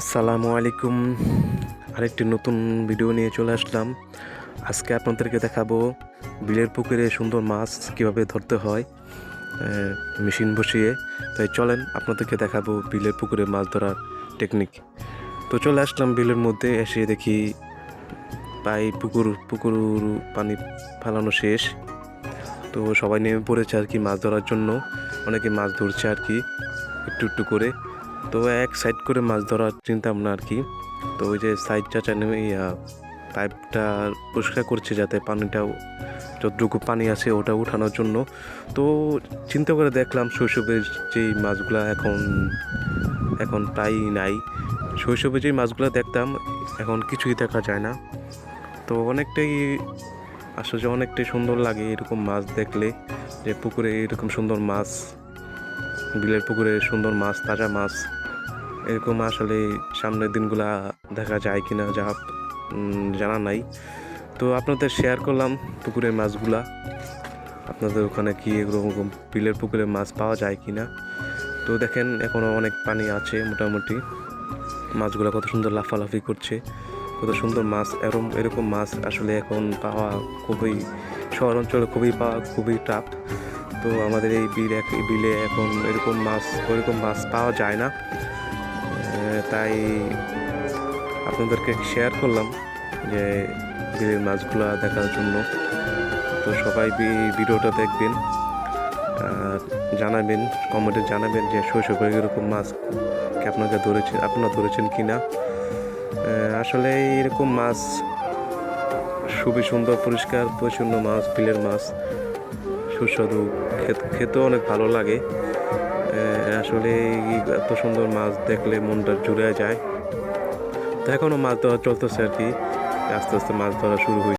আসসালামু আলাইকুম। আরেকটি নতুন ভিডিও নিয়ে চলে আসলাম। আজকে আপনাদেরকে দেখাবো বিলের পুকুরে সুন্দর মাছ কিভাবে ধরতে হয় মেশিন বসিয়ে। তাই চলেন আপনাদেরকে দেখাবো বিলের পুকুরে মাছ ধরার টেকনিক। তো চলে আসলাম বিলের মধ্যে, এসে দেখি পুকুর পানি ফেলানো শেষ। তো সবাই নেমে পড়েছে আর কি মাছ ধরার জন্য। অনেকে মাছ ধরছে আর কি একটু একটু করে। তো এক সাইড করে মাছ ধরার চিন্তা ভাবনা আর কি। তো ওই যে সাইড চাচা নেমে পাইপটা পরিষ্কার করছে যাতে পানিটাও, যতটুকু পানি আছে ওটা উঠানোর জন্য। তো চিন্তা করে দেখলাম শৈশবের যেই মাছগুলা এখন প্রায় নাই। শৈশবে যেই মাছগুলো দেখতাম এখন কিছুই দেখা যায় না। তো অনেকটাই সুন্দর লাগে এরকম মাছ দেখলে, যে পুকুরে এরকম সুন্দর মাছ, বিলের পুকুরে সুন্দর মাছ, তাজা মাছ এরকম আসলে সামনের দিনগুলা দেখা যায় কিনা জানা নাই। তো আপনাদের শেয়ার করলাম পুকুরের মাছগুলা। আপনাদের ওখানে কি এরকম বিলের পুকুরে মাছ পাওয়া যায় কিনা। তো দেখেন এখনও অনেক পানি আছে মোটামুটি। মাছগুলো কত সুন্দর লাফালাফি করছে, কত সুন্দর মাছ। এরকম মাছ আসলে এখন পাওয়া শহর অঞ্চলে খুবই টাফ। তো আমাদের এই বিলে এখন ওইরকম মাছ পাওয়া যায় না। তাই আপনাদেরকে শেয়ার করলাম যে বিলের মাছগুলো দেখার জন্য। তো সবাই ভিডিওটা দেখবেন আর জানাবেন, কমেন্টে জানাবেন যে শৈশবে এরকম মাছ আপনারা ধরেছেন কি না। আসলে এরকম মাছ খুবই সুন্দর, পরিষ্কার পরিচ্ছন্ন মাছ, বিলের মাছ সুস্বাদু, খেতেও অনেক ভালো লাগে। আসলে এত সুন্দর মাছ দেখলে মনটা জুড়ে যায়। তো এখনও মাছ ধরা চলতেছে আর কি, আস্তে আস্তে মাছ ধরা শুরু হয়েছে।